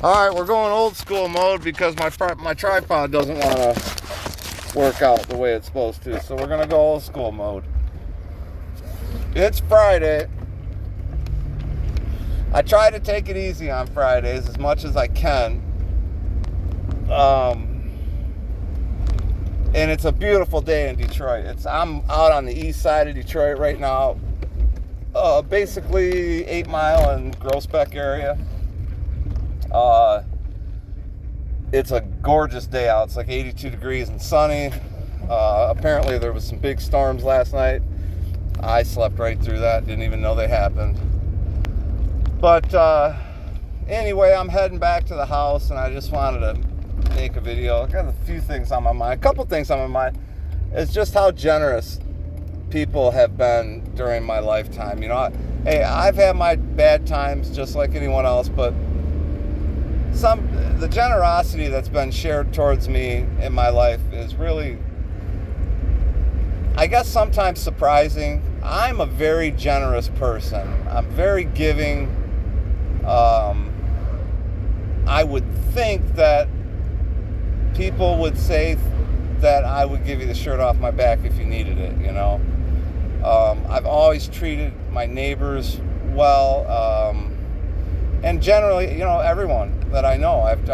Alright, we're going old school mode because my tripod doesn't want to work out the way it's supposed to. So we're going to go old school mode. It's Friday. I try to take it easy on Fridays as much as I can. And it's a beautiful day in Detroit. I'm out on the east side of Detroit right now. Basically 8 Mile and Groesbeck area. It's a gorgeous day out. It's like 82 degrees and sunny. Apparently there was some big storms last night. I slept right through that. Didn't even know they happened. But anyway, I'm heading back to the house, and I just wanted to make a video. I got a few things on my mind. A couple things on my mind. It's just how generous people have been during my lifetime. You know, hey, I've had my bad times just like anyone else, but the generosity that's been shared towards me in my life is really, I guess, sometimes surprising. I'm a very generous person. I'm very giving. I would think that people would say that I would give you the shirt off my back if you needed it, you know. I've always treated my neighbors well, and generally, you know, everyone that I know. I've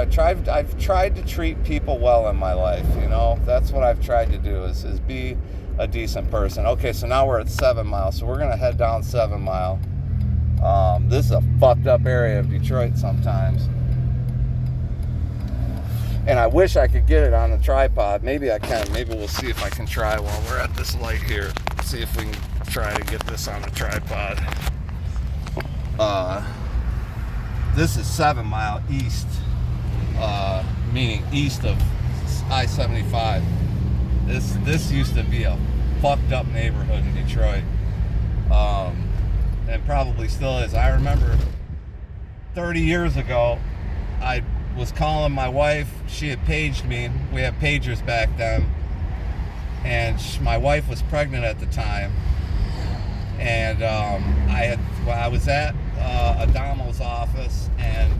tried to treat people well in my life, you know. That's what I've tried to do is be a decent person. Okay, so now we're at 7 Mile, so we're gonna head down 7 Mile. This is a fucked up area of Detroit sometimes. And I wish I could get it on the tripod. Maybe I can. Maybe we'll see if I can try while we're at this light here. See if we can try to get this on the tripod. This is 7 Mile east, meaning east of I-75. This used to be a fucked up neighborhood in Detroit. And probably still is. I remember 30 years ago, I was calling my wife. She had paged me. We had pagers back then. And my wife was pregnant at the time. And I was at Adamo's office, and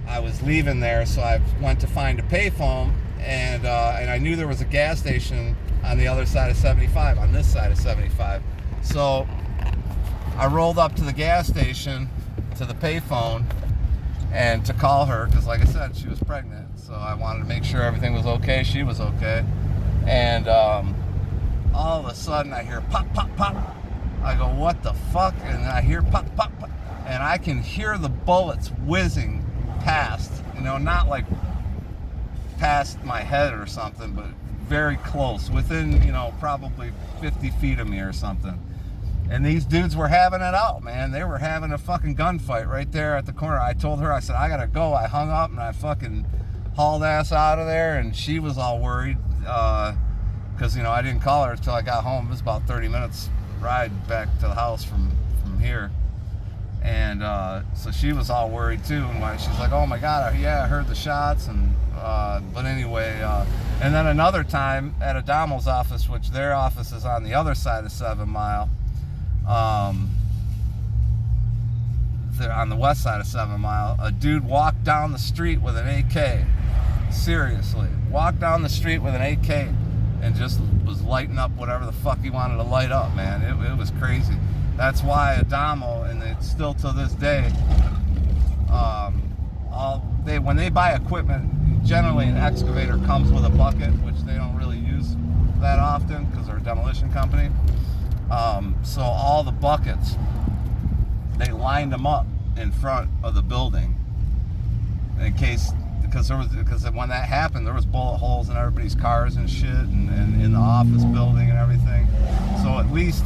I was leaving there, so I went to find a payphone, and I knew there was a gas station on the other side of 75, on this side of 75. So I rolled up to the gas station, to the payphone, and to call her, because like I said, she was pregnant. So I wanted to make sure everything was okay. She was okay. And all of a sudden I hear pop, pop, pop. I go, what the fuck? And I hear pop, pop, pop. And I can hear the bullets whizzing past, you know, not like past my head or something, but very close, within, you know, probably 50 feet of me or something. And these dudes were having it out, man. They were having a fucking gunfight right there at the corner. I told her, I said, I gotta go. I hung up and I fucking hauled ass out of there, and she was all worried, because, you know, I didn't call her until I got home. It was about 30 minutes ride back to the house from here. And so she was all worried too, and she's like, oh my god, yeah, I heard the shots. And but anyway, and then another time at Adamo's office, which their office is on the other side of 7 Mile, they're on the west side of 7 Mile, a dude walked down the street with an AK. Seriously, walked down the street with an AK and just was lighting up whatever the fuck he wanted to light up, man. It was crazy. That's why Adamo, and it's still to this day, when they buy equipment, generally an excavator comes with a bucket, which they don't really use that often because they're a demolition company. So all the buckets, they lined them up in front of the building in case, because when that happened, there was bullet holes in everybody's cars and shit, and in the office building and everything. So at least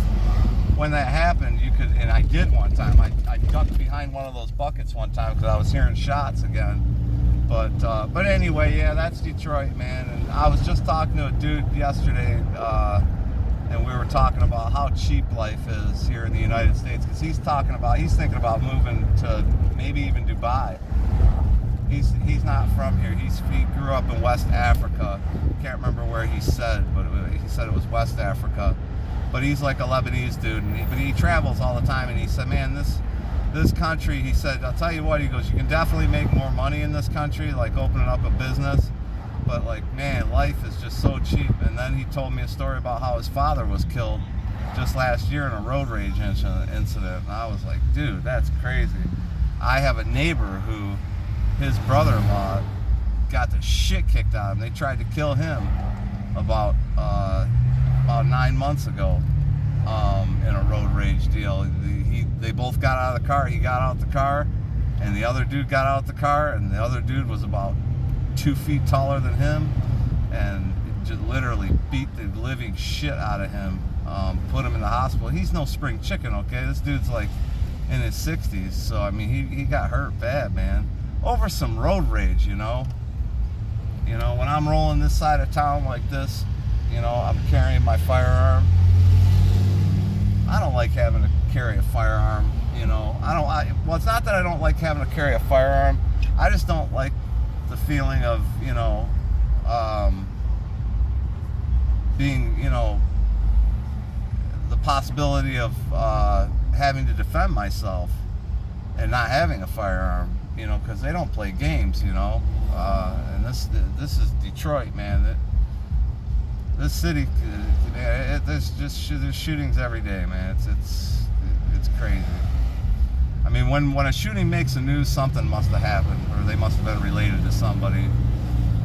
when that happened, you could, and I did one time, I ducked behind one of those buckets one time because I was hearing shots again. But anyway, yeah, that's Detroit, man. And I was just talking to a dude yesterday, and we were talking about how cheap life is here in the United States, because he's thinking about moving to maybe even Dubai. He's not from here. He grew up in West Africa. Can't remember where he said, but he said it was West Africa. But he's like a Lebanese dude, but he travels all the time. And he said, man, this this country, he said, I'll tell you what, he goes, you can definitely make more money in this country, like opening up a business, but like, man, life is just so cheap. And then he told me a story about how his father was killed just last year in a road rage incident. And I was like, dude, that's crazy. I have a neighbor who, his brother-in-law got the shit kicked out of him. They tried to kill him about 9 months ago in a road rage deal. They both got out of the car. He got out the car, and the other dude got out the car, and the other dude was about 2 feet taller than him, and just literally beat the living shit out of him. Put him in the hospital. He's no spring chicken, okay? This dude's like in his 60s, so I mean, he got hurt bad, man, over some road rage, you know. You know, when I'm rolling this side of town like this, you know, I'm carrying my firearm. I don't like having to carry a firearm, you know. Well, it's not that I don't like having to carry a firearm. I just don't like the feeling of, you know, being, you know, the possibility of having to defend myself and not having a firearm, you know, because they don't play games, you know. And this is Detroit, man. This city, there's shootings every day, man. It's crazy. I mean, when a shooting makes the news, something must have happened, or they must have been related to somebody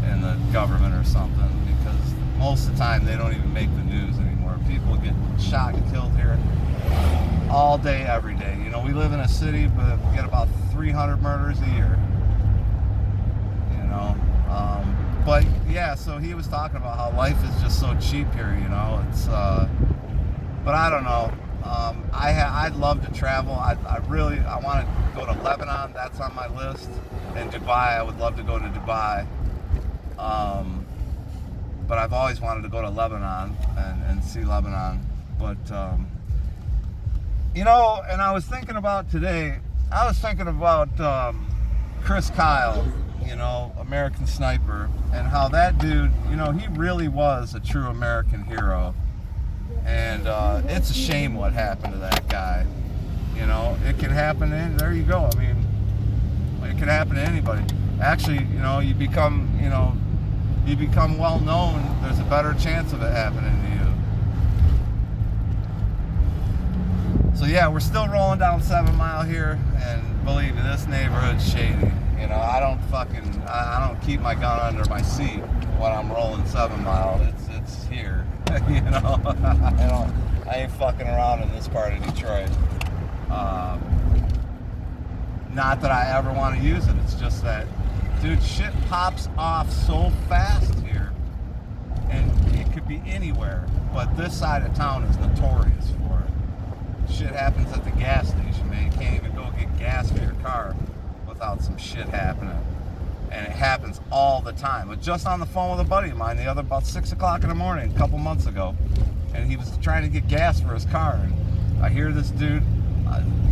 in the government or something, because most of the time they don't even make the news anymore. People get shot and killed here all day, every day. You know, we live in a city, but we get about 300 murders a year. You know, but yeah. So he was talking about how life is just so cheap here. You know, it's. But I don't know. I'd love to travel. I want to go to Lebanon. That's on my list. And Dubai. I would love to go to Dubai. But I've always wanted to go to Lebanon and see Lebanon. But, you know, and I was thinking about Chris Kyle, you know, American Sniper, and how that dude, you know, he really was a true American hero. And it's a shame what happened to that guy. You know, it can happen, and there you go. I mean, it can happen to anybody. Actually, you know, you become well known, there's a better chance of it happening to you. So yeah, we're still rolling down 7 Mile here, and believe me, this neighborhood's shady. You know, I don't keep my gun under my seat when I'm rolling 7 Mile. It's here. You know, I ain't fucking around in this part of Detroit. Not that I ever want to use it. It's just that, dude, shit pops off so fast here, and it could be anywhere, but this side of town is notorious for it. Shit happens at the gas station, man. You can't even go get gas for your car without some shit happening. And it happens all the time. I was just on the phone with a buddy of mine about 6 o'clock in the morning a couple months ago, and he was trying to get gas for his car, and I hear this dude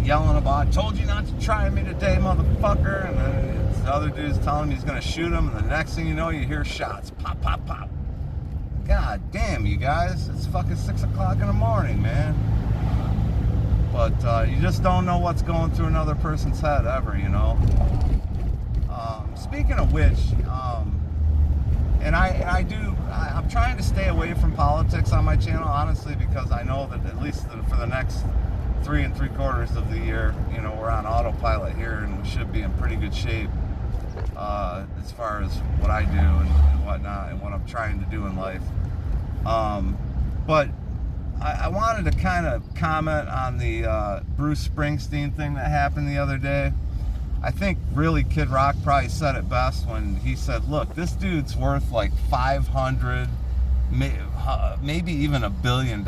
yelling about, "I told you not to try me today, motherfucker," and then the other dude's telling him he's gonna shoot him, and the next thing you know, you hear shots, pop, pop, pop. God damn, you guys, it's fucking 6 o'clock in the morning, man. But you just don't know what's going through another person's head ever, you know. Speaking of which, and I'm trying to stay away from politics on my channel, honestly, because I know that at least for the next 3 3/4 of the year, you know, we're on autopilot here, and we should be in pretty good shape as far as what I do and whatnot, and what I'm trying to do in life. But I wanted to kind of comment on the Bruce Springsteen thing that happened the other day. I think really Kid Rock probably said it best when he said, look, this dude's worth like 500, maybe even $1 billion,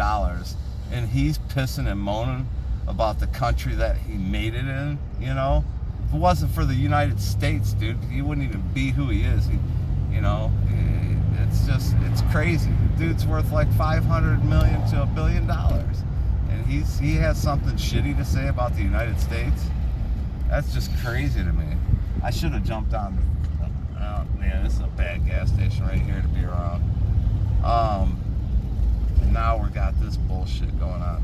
and he's pissing and moaning about the country that he made it in, you know? If it wasn't for the United States, dude, he wouldn't even be who he is. You know, it's crazy. The dude's worth like 500 million to $1 billion, and he has something shitty to say about the United States. That's just crazy to me. I should have jumped on. Oh man, this is a bad gas station right here to be around. And now we got this bullshit going on.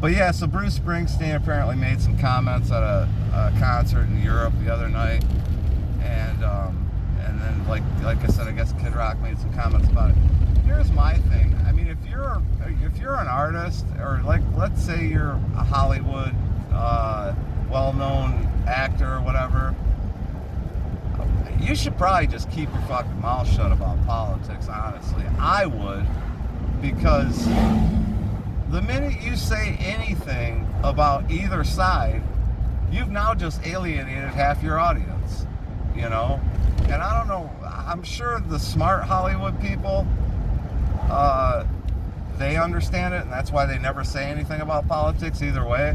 But yeah, so Bruce Springsteen apparently made some comments at a concert in Europe the other night, and then like I said, I guess Kid Rock made some comments about it. Here's my thing. I mean, if you're an artist, or like let's say you're a Hollywood well-known actor or whatever, you should probably just keep your fucking mouth shut about politics. Honestly, I would, because the minute you say anything about either side, you've now just alienated half your audience, you know? And I don't know, I'm sure the smart Hollywood people, they understand it, and that's why they never say anything about politics either way.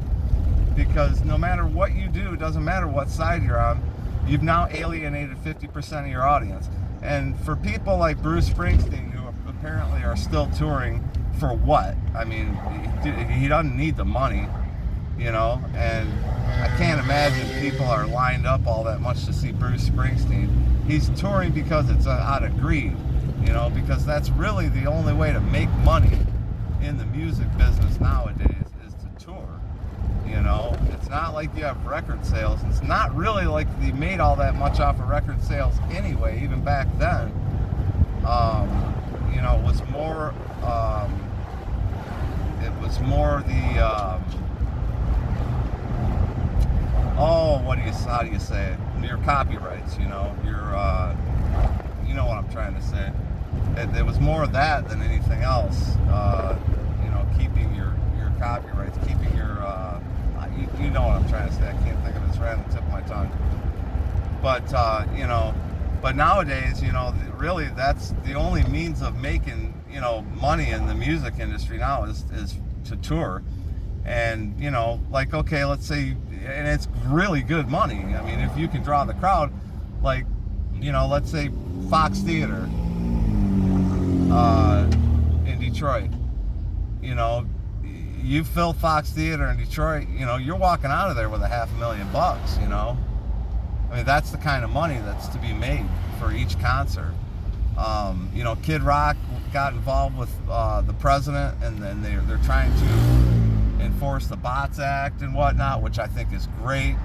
Because no matter what you do, it doesn't matter what side you're on, you've now alienated 50% of your audience. And for people like Bruce Springsteen, who apparently are still touring, for what? I mean, he doesn't need the money, you know, and I can't imagine people are lined up all that much to see Bruce Springsteen. He's touring because it's out of greed, you know, because that's really the only way to make money in the music business nowadays is to tour, you know. It's not like you have record sales. It's not really like they made all that much off of record sales anyway, even back then. You know, it was more how do you say it? Your copyrights, you know, you know what I'm trying to say. It was more of that than anything else. You know, keeping your copyrights, keeping your, you know what I'm trying to say. I can't think of it. It's right on the tip of my tongue. But, you know, but nowadays, you know, really that's the only means of making, you know, money in the music industry now is to tour. And, you know, like, okay, let's say, and it's really good money. I mean, if you can draw the crowd, like, you know, let's say Fox Theater in Detroit, you know, you fill Fox Theater in Detroit, you know, you're walking out of there with $500,000, you know. I mean, that's the kind of money that's to be made for each concert. You know, Kid Rock got involved with the president, and then they're trying to enforce the Bots Act and whatnot, which I think is great.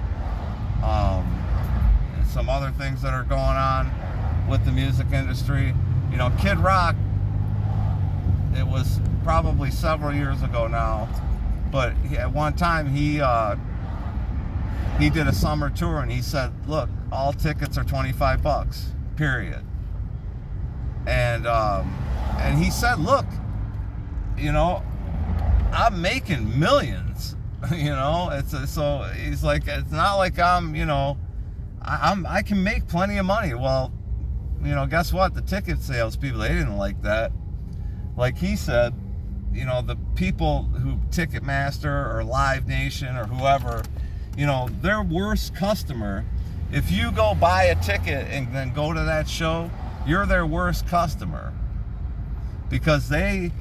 And some other things that are going on with the music industry. You know, Kid Rock, it was probably several years ago now, but at one time he did a summer tour, and he said, look, all tickets are $25, period. And he said, look, you know, I'm making millions, you know. So he's like, it's not like I'm, you know, I can make plenty of money. Well, you know, guess what? The ticket sales people, they didn't like that. Like he said, you know, the people who Ticketmaster or Live Nation or whoever, you know, their worst customer, if you go buy a ticket and then go to that show, you're their worst customer, because they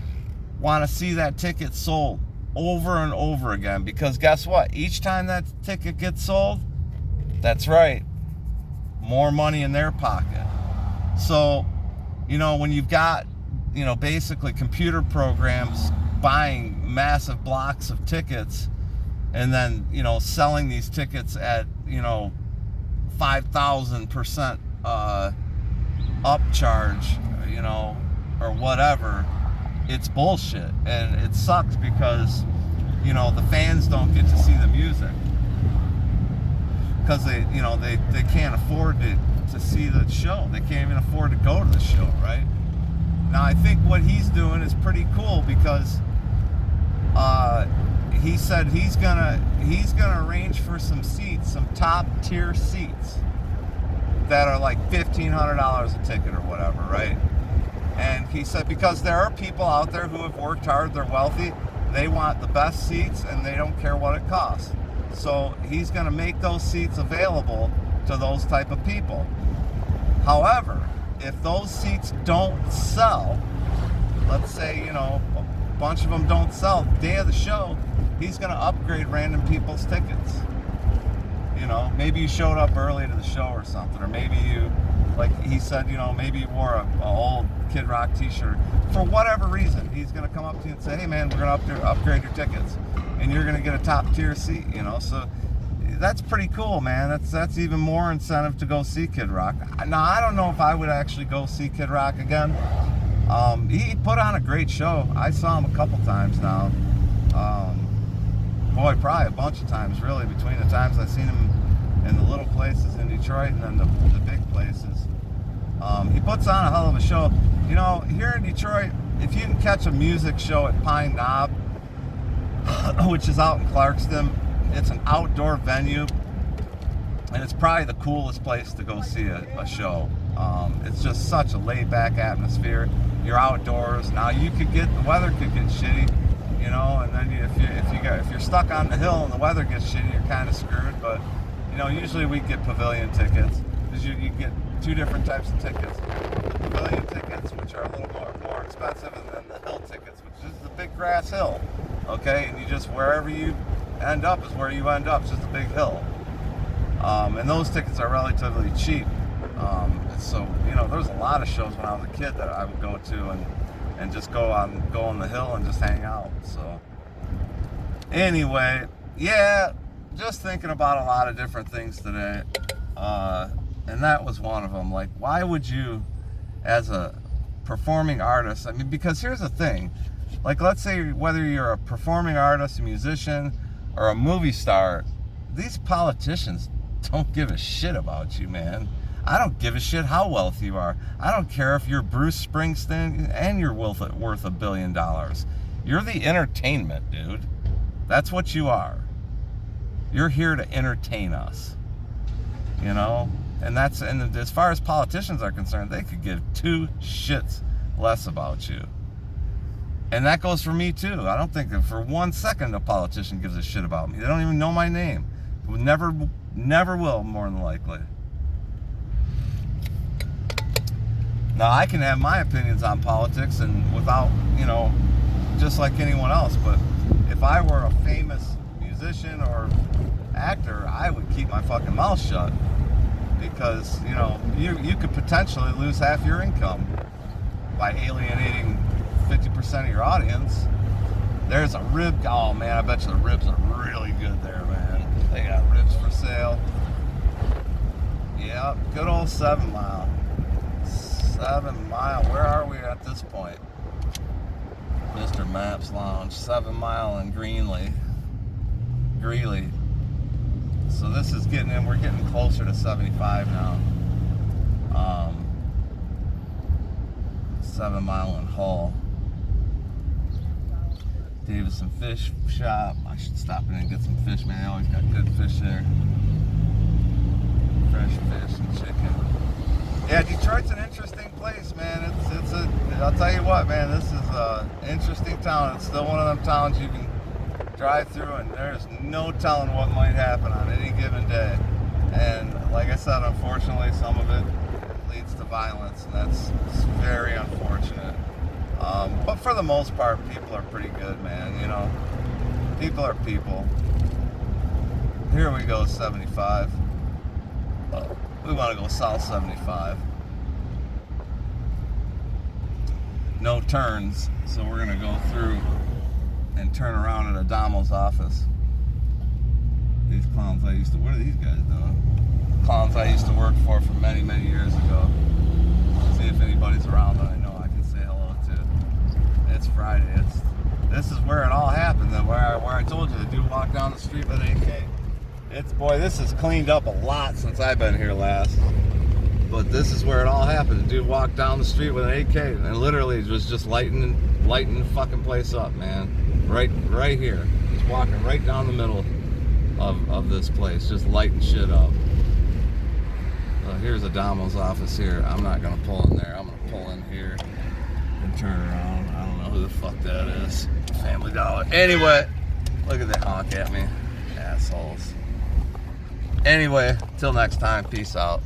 want to see that ticket sold over and over again. Because guess what? Each time that ticket gets sold, that's right, more money in their pocket. So, you know, when you've got, you know, basically computer programs buying massive blocks of tickets and then, you know, selling these tickets at, you know, 5,000% upcharge, you know, or whatever, it's bullshit. And it sucks because, you know, the fans don't get to see the music because they, you know, they can't afford to see the show. They can't even afford to go to the show, right? Now, I think what he's doing is pretty cool because he said he's gonna arrange for some seats, some top tier seats that are like $1,500 a ticket or whatever, right? And he said because there are people out there who have worked hard, they're wealthy, they want the best seats and they don't care what it costs. So he's gonna make those seats available to those type of people. However, if those seats don't sell, let's say, you know, a bunch of them don't sell the day of the show, he's going to upgrade random people's tickets. You know, maybe you showed up early to the show or something, or maybe you, like he said, you know, maybe you wore a old Kid Rock t-shirt. For whatever reason, he's going to come up to you and say, hey man, we're going to upgrade your tickets, and you're going to get a top tier seat, you know. So that's pretty cool, man. That's even more incentive to go see Kid Rock. Now, I don't know if I would actually go see Kid Rock again. He put on a great show. I saw him a couple times now. Boy, probably a bunch of times, really, between the times I've seen him in the little places in Detroit and then the big places. He puts on a hell of a show. You know, here in Detroit, if you can catch a music show at Pine Knob, which is out in Clarkston, it's an outdoor venue, and it's probably the coolest place to go see a show. It's just such a laid-back atmosphere. You're outdoors. Now, the weather could get shitty, you know, and then if you're stuck on the hill and the weather gets shitty, you're kind of screwed. But you know, usually we get pavilion tickets, because you get two different types of tickets: the pavilion tickets, which are a little more expensive, and then the hill tickets, which is the big grass hill. Okay, and you just, wherever you end up is where you end up. It's just a big hill, and those tickets are relatively cheap. So you know, there's a lot of shows when I was a kid that I would go to and just go on the hill and just hang out. So anyway, yeah, just thinking about a lot of different things today, and that was one of them. Like, why would you, as a performing artist, I mean, because here's the thing, like, let's say whether you're a performing artist, a musician, or a movie star, these politicians don't give a shit about you, man. I don't give a shit how wealthy you are. I don't care if you're Bruce Springsteen and you're worth $1 billion. You're the entertainment, dude. That's what you are. You're here to entertain us, you know? And as far as politicians are concerned, they could give two shits less about you. And that goes for me too. I don't think that for 1 second a politician gives a shit about me. They don't even know my name. Never will, more than likely. Now, I can have my opinions on politics and without, you know, just like anyone else, but if I were a famous musician or actor, I would keep my fucking mouth shut, because, you know, you could potentially lose half your income by alienating 50% of your audience. There's a rib, oh man, I bet you the ribs are really good there, man. They got ribs for sale. Yep, good old 7 Mile. 7 Mile, where are we at this point? Mr. Maps Lounge, 7 Mile in Greeley. So this is we're getting closer to 75 now. 7 Mile in Hull. Davison Fish Shop. I should stop in and get some fish, man. They always got good fish there. Fresh fish and chicken. Yeah, Detroit's an interesting place, man. I'll tell you what, man, this is an interesting town. It's still one of them towns you can drive through and there's no telling what might happen on any given day. And like I said, unfortunately, some of it leads to violence, and it's very unfortunate. But for the most part, people are pretty good, man, you know. People are people. Here we go, 75. We want to go south 75. No turns, so we're going to go through and turn around at Adamo's office. These clowns what are these guys doing? Clowns I used to work for many, many years ago. See if anybody's around that I know I can say hello to. It's Friday. This is where it all happened. Where I told you the dude walked down the street with an AK. Boy, this has cleaned up a lot since I've been here last. But this is where it all happened. The dude walked down the street with an AK and literally was just lighting the fucking place up, man. Right here. Just walking right down the middle of this place, just lighting shit up. Here's Adamo's office here. I'm not gonna pull in there. I'm gonna pull in here and turn around. I don't know who the fuck that is. Family Dollar. Anyway, look at that honk at me. Assholes. Anyway, till next time, peace out.